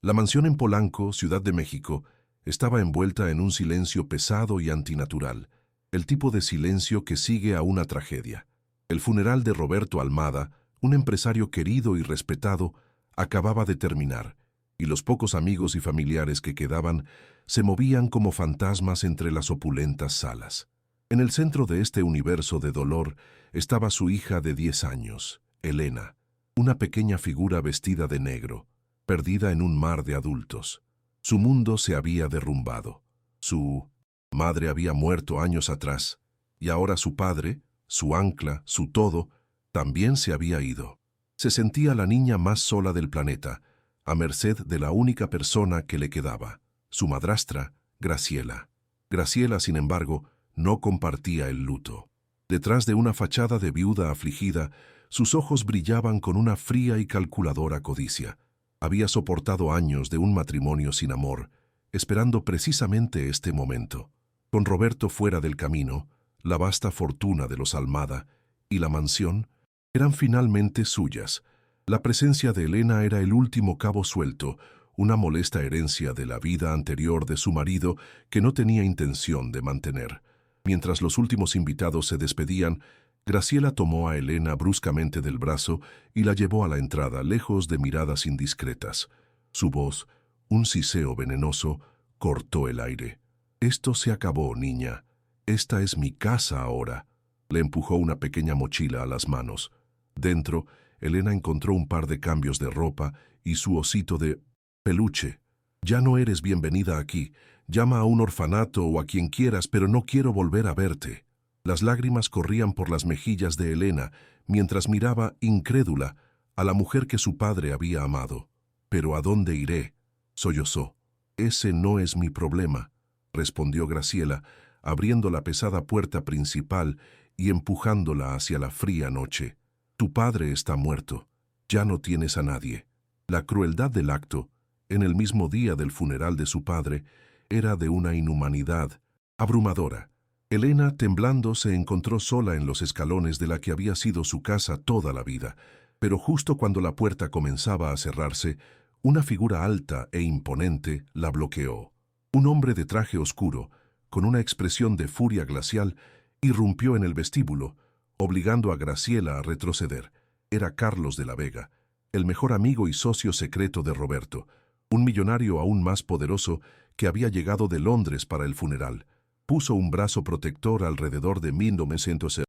La mansión en Polanco, Ciudad de México, estaba envuelta en un silencio pesado y antinatural, el tipo de silencio que sigue a una tragedia. El funeral de Roberto Almada, un empresario querido y respetado, acababa de terminar, y los pocos amigos y familiares que quedaban se movían como fantasmas entre las opulentas salas. En el centro de este universo de dolor estaba su hija de 10 años, Elena, una pequeña figura vestida de negro, perdida en un mar de adultos. Su mundo se había derrumbado. Su madre había muerto años atrás, y ahora su padre, su ancla, su todo, también se había ido. Se sentía la niña más sola del planeta, a merced de la única persona que le quedaba, su madrastra, Graciela. Graciela, sin embargo, no compartía el luto. Detrás de una fachada de viuda afligida, sus ojos brillaban con una fría y calculadora codicia. Había soportado años de un matrimonio sin amor, esperando precisamente este momento. Con Roberto fuera del camino, la vasta fortuna de los Almada y la mansión eran finalmente suyas. La presencia de Elena era el último cabo suelto, una molesta herencia de la vida anterior de su marido que no tenía intención de mantener. Mientras los últimos invitados se despedían, Graciela tomó a Elena bruscamente del brazo y la llevó a la entrada, lejos de miradas indiscretas. Su voz, un siseo venenoso, cortó el aire. «Esto se acabó, niña. Esta es mi casa ahora». Le empujó una pequeña mochila a las manos. Dentro, Elena encontró un par de cambios de ropa y su osito de peluche. «Ya no eres bienvenida aquí. Llama a un orfanato o a quien quieras, pero no quiero volver a verte». Las lágrimas corrían por las mejillas de Elena mientras miraba, incrédula, a la mujer que su padre había amado. «¿Pero a dónde iré?», sollozó. «Ese no es mi problema», respondió Graciela, abriendo la pesada puerta principal y empujándola hacia la fría noche. «Tu padre está muerto. Ya no tienes a nadie». La crueldad del acto, en el mismo día del funeral de su padre, era de una inhumanidad abrumadora. Elena, temblando, se encontró sola en los escalones de la que había sido su casa toda la vida, pero justo cuando la puerta comenzaba a cerrarse, una figura alta e imponente la bloqueó. Un hombre de traje oscuro, con una expresión de furia glacial, irrumpió en el vestíbulo, obligando a Graciela a retroceder. Era Carlos de la Vega, el mejor amigo y socio secreto de Roberto, un millonario aún más poderoso que había llegado de Londres para el funeral. Puso un brazo protector alrededor de 1900,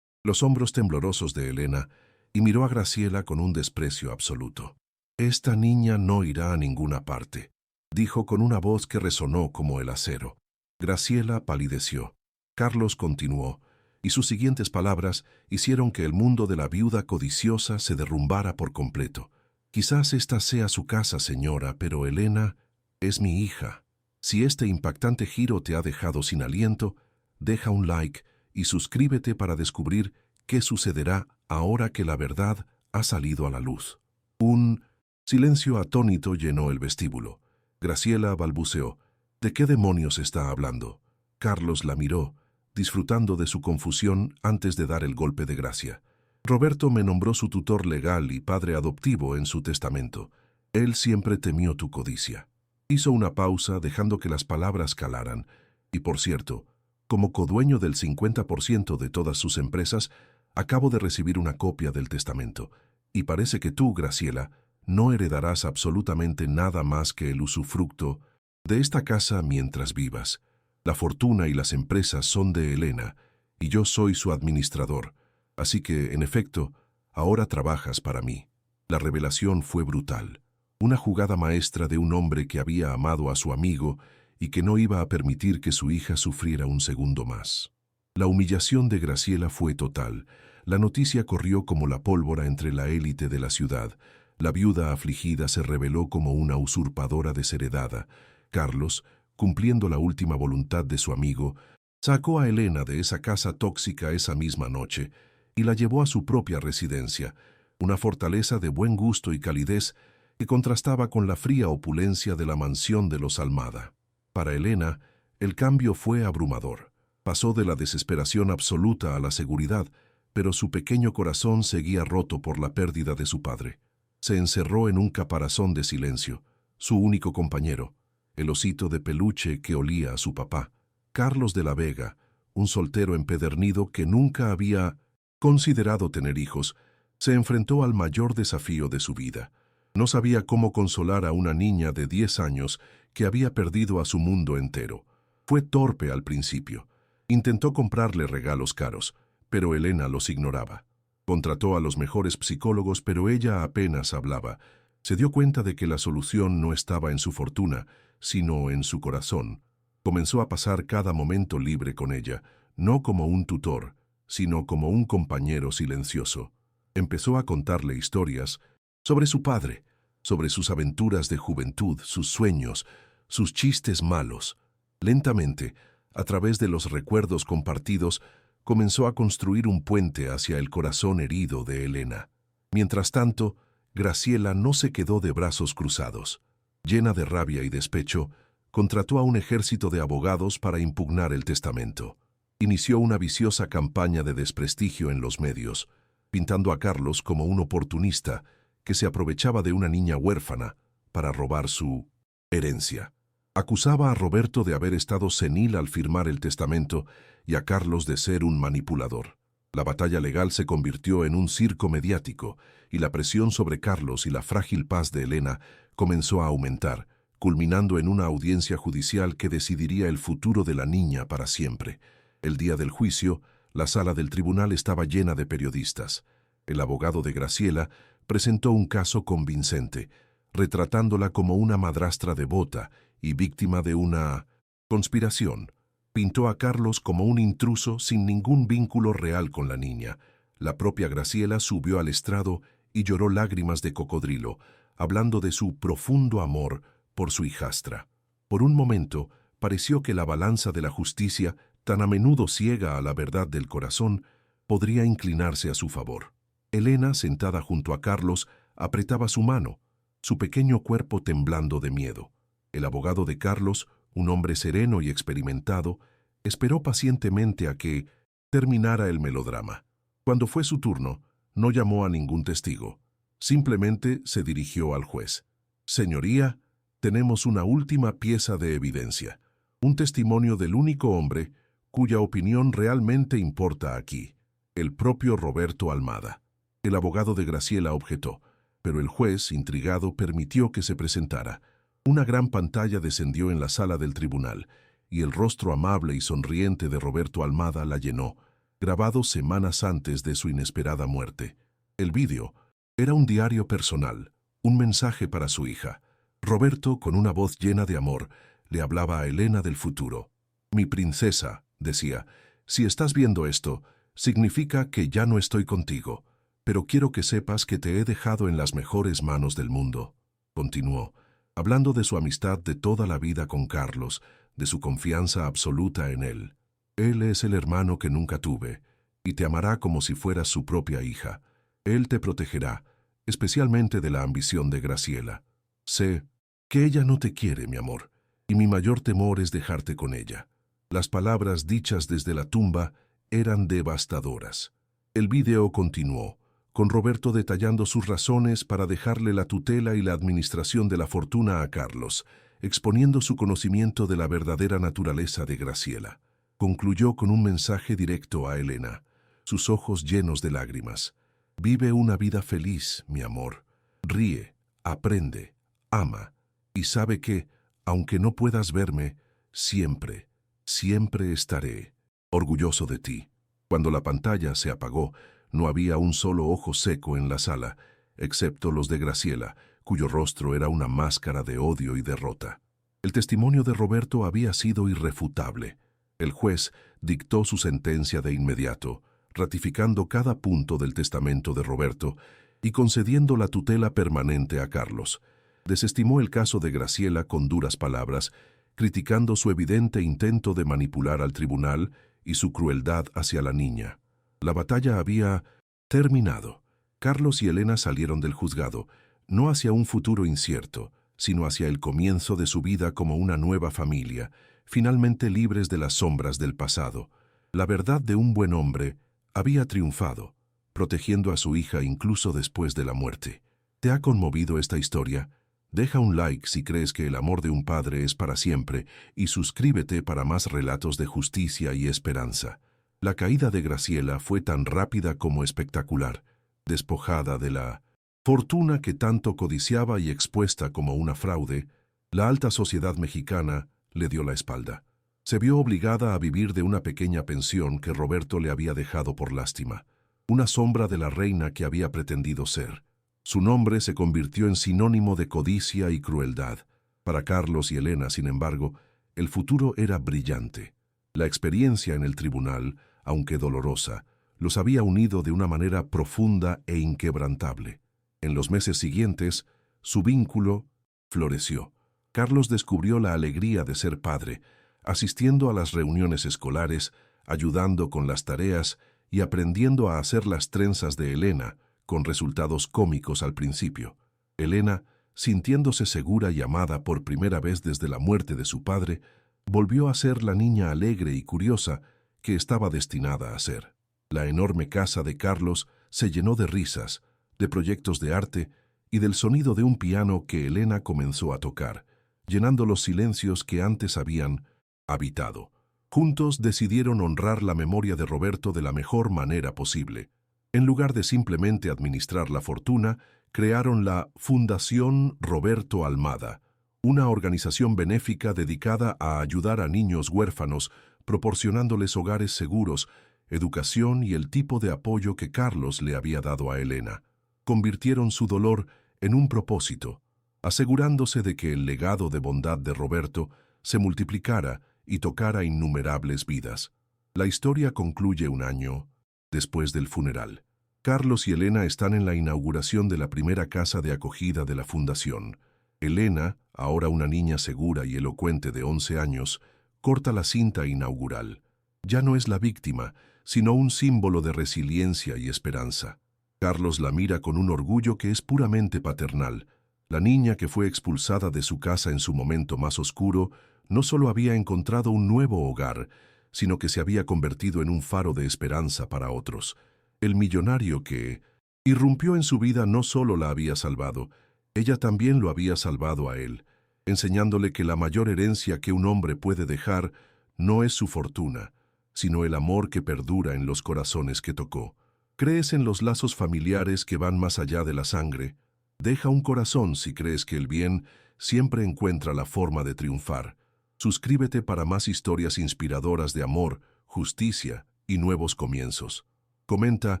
los hombros temblorosos de Elena, y miró a Graciela con un desprecio absoluto. «Esta niña no irá a ninguna parte», dijo con una voz que resonó como el acero. Graciela palideció. Carlos continuó, y sus siguientes palabras hicieron que el mundo de la viuda codiciosa se derrumbara por completo. «Quizás esta sea su casa, señora, pero Elena es mi hija». Si este impactante giro te ha dejado sin aliento, deja un like y suscríbete para descubrir qué sucederá ahora que la verdad ha salido a la luz. Un silencio atónito llenó el vestíbulo. Graciela balbuceó. «¿De qué demonios está hablando?». Carlos la miró, disfrutando de su confusión antes de dar el golpe de gracia. «Roberto me nombró su tutor legal y padre adoptivo en su testamento. Él siempre temió tu codicia». Hizo una pausa dejando que las palabras calaran, y por cierto, como codueño del 50% de todas sus empresas, acabo de recibir una copia del testamento, y parece que tú, Graciela, no heredarás absolutamente nada más que el usufructo de esta casa mientras vivas. La fortuna y las empresas son de Elena, y yo soy su administrador, así que, en efecto, ahora trabajas para mí». La revelación fue brutal. Una jugada maestra de un hombre que había amado a su amigo y que no iba a permitir que su hija sufriera un segundo más. La humillación de Graciela fue total. La noticia corrió como la pólvora entre la élite de la ciudad. La viuda afligida se reveló como una usurpadora desheredada. Carlos, cumpliendo la última voluntad de su amigo, sacó a Elena de esa casa tóxica esa misma noche y la llevó a su propia residencia, una fortaleza de buen gusto y calidez que contrastaba con la fría opulencia de la mansión de los Almada. Para Elena, el cambio fue abrumador. Pasó de la desesperación absoluta a la seguridad, pero su pequeño corazón seguía roto por la pérdida de su padre. Se encerró en un caparazón de silencio. su único compañero, el osito de peluche que olía a su papá. Carlos de la Vega, un soltero empedernido que nunca había considerado tener hijos, se enfrentó al mayor desafío de su vida. No sabía cómo consolar a una niña de 10 años que había perdido a su mundo entero. Fue torpe al principio. Intentó comprarle regalos caros, pero Elena los ignoraba. Contrató a los mejores psicólogos, pero ella apenas hablaba. Se dio cuenta de que la solución no estaba en su fortuna, sino en su corazón. Comenzó a pasar cada momento libre con ella, no como un tutor, sino como un compañero silencioso. Empezó a contarle historias sobre su padre, sobre sus aventuras de juventud, sus sueños, sus chistes malos. Lentamente, a través de los recuerdos compartidos, comenzó a construir un puente hacia el corazón herido de Elena. Mientras tanto, Graciela no se quedó de brazos cruzados. Llena de rabia y despecho, contrató a un ejército de abogados para impugnar el testamento. Inició una viciosa campaña de desprestigio en los medios, pintando a Carlos como un oportunista que se aprovechaba de una niña huérfana para robar su herencia. Acusaba a Roberto de haber estado senil al firmar el testamento y a Carlos de ser un manipulador. La batalla legal se convirtió en un circo mediático y la presión sobre Carlos y la frágil paz de Elena comenzó a aumentar, culminando en una audiencia judicial que decidiría el futuro de la niña para siempre. El día del juicio, la sala del tribunal estaba llena de periodistas. El abogado de Graciela presentó un caso convincente, retratándola como una madrastra devota y víctima de una conspiración. Pintó a Carlos como un intruso sin ningún vínculo real con la niña. La propia Graciela subió al estrado y lloró lágrimas de cocodrilo, hablando de su profundo amor por su hijastra. Por un momento, pareció que la balanza de la justicia, tan a menudo ciega a la verdad del corazón, podría inclinarse a su favor. Elena, sentada junto a Carlos, apretaba su mano, su pequeño cuerpo temblando de miedo. El abogado de Carlos, un hombre sereno y experimentado, esperó pacientemente a que terminara el melodrama. Cuando fue su turno, no llamó a ningún testigo. Simplemente se dirigió al juez. «Señoría, tenemos una última pieza de evidencia, un testimonio del único hombre cuya opinión realmente importa aquí, el propio Roberto Almada». El abogado de Graciela objetó, pero el juez, intrigado, permitió que se presentara. Una gran pantalla descendió en la sala del tribunal, y el rostro amable y sonriente de Roberto Almada la llenó, grabado semanas antes de su inesperada muerte. El vídeo era un diario personal, un mensaje para su hija. Roberto, con una voz llena de amor, le hablaba a Elena del futuro. «Mi princesa», decía, «si estás viendo esto, significa que ya no estoy contigo, pero quiero que sepas que te he dejado en las mejores manos del mundo». Continuó, hablando de su amistad de toda la vida con Carlos, de su confianza absoluta en él. «Él es el hermano que nunca tuve, y te amará como si fueras su propia hija. Él te protegerá, especialmente de la ambición de Graciela. Sé que ella no te quiere, mi amor, y mi mayor temor es dejarte con ella». Las palabras dichas desde la tumba eran devastadoras. El vídeo continuó, con Roberto detallando sus razones para dejarle la tutela y la administración de la fortuna a Carlos, exponiendo su conocimiento de la verdadera naturaleza de Graciela. Concluyó con un mensaje directo a Elena, sus ojos llenos de lágrimas. «Vive una vida feliz, mi amor. Ríe, aprende, ama, y sabe que, aunque no puedas verme, siempre, siempre estaré orgulloso de ti». Cuando la pantalla se apagó, no había un solo ojo seco en la sala, excepto los de Graciela, cuyo rostro era una máscara de odio y derrota. El testimonio de Roberto había sido irrefutable. El juez dictó su sentencia de inmediato, ratificando cada punto del testamento de Roberto y concediendo la tutela permanente a Carlos. Desestimó el caso de Graciela con duras palabras, criticando su evidente intento de manipular al tribunal y su crueldad hacia la niña. La batalla había terminado. Carlos y Elena salieron del juzgado, no hacia un futuro incierto, sino hacia el comienzo de su vida como una nueva familia, finalmente libres de las sombras del pasado. La verdad de un buen hombre había triunfado, protegiendo a su hija incluso después de la muerte. ¿Te ha conmovido esta historia? Deja un like si crees que el amor de un padre es para siempre y suscríbete para más relatos de justicia y esperanza. La caída de Graciela fue tan rápida como espectacular. Despojada de la fortuna que tanto codiciaba y expuesta como una fraude, la alta sociedad mexicana le dio la espalda. Se vio obligada a vivir de una pequeña pensión que Roberto le había dejado por lástima, una sombra de la reina que había pretendido ser. Su nombre se convirtió en sinónimo de codicia y crueldad. Para Carlos y Elena, sin embargo, el futuro era brillante. La experiencia en el tribunal, aunque dolorosa, los había unido de una manera profunda e inquebrantable. En los meses siguientes, su vínculo floreció. Carlos descubrió la alegría de ser padre, asistiendo a las reuniones escolares, ayudando con las tareas y aprendiendo a hacer las trenzas de Elena, con resultados cómicos al principio. Elena, sintiéndose segura y amada por primera vez desde la muerte de su padre, volvió a ser la niña alegre y curiosa que estaba destinada a ser. La enorme casa de Carlos se llenó de risas, de proyectos de arte y del sonido de un piano que Elena comenzó a tocar, llenando los silencios que antes habían habitado. Juntos decidieron honrar la memoria de Roberto de la mejor manera posible. En lugar de simplemente administrar la fortuna, crearon la Fundación Roberto Almada, una organización benéfica dedicada a ayudar a niños huérfanos, proporcionándoles hogares seguros, educación y el tipo de apoyo que Carlos le había dado a Elena. Convirtieron su dolor en un propósito, asegurándose de que el legado de bondad de Roberto se multiplicara y tocara innumerables vidas. La historia concluye un año después del funeral. Carlos y Elena están en la inauguración de la primera casa de acogida de la fundación. Elena, ahora una niña segura y elocuente de 11 años, corta la cinta inaugural. Ya no es la víctima, sino un símbolo de resiliencia y esperanza. Carlos la mira con un orgullo que es puramente paternal. La niña que fue expulsada de su casa en su momento más oscuro no solo había encontrado un nuevo hogar, sino que se había convertido en un faro de esperanza para otros. El millonario que irrumpió en su vida no solo la había salvado, ella también lo había salvado a él, enseñándole que la mayor herencia que un hombre puede dejar no es su fortuna, sino el amor que perdura en los corazones que tocó. ¿Crees en los lazos familiares que van más allá de la sangre? Deja un corazón si crees que el bien siempre encuentra la forma de triunfar. Suscríbete para más historias inspiradoras de amor, justicia y nuevos comienzos. Comenta,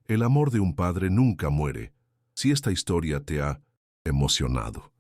el amor de un padre nunca muere. Si esta historia te ha emocionado,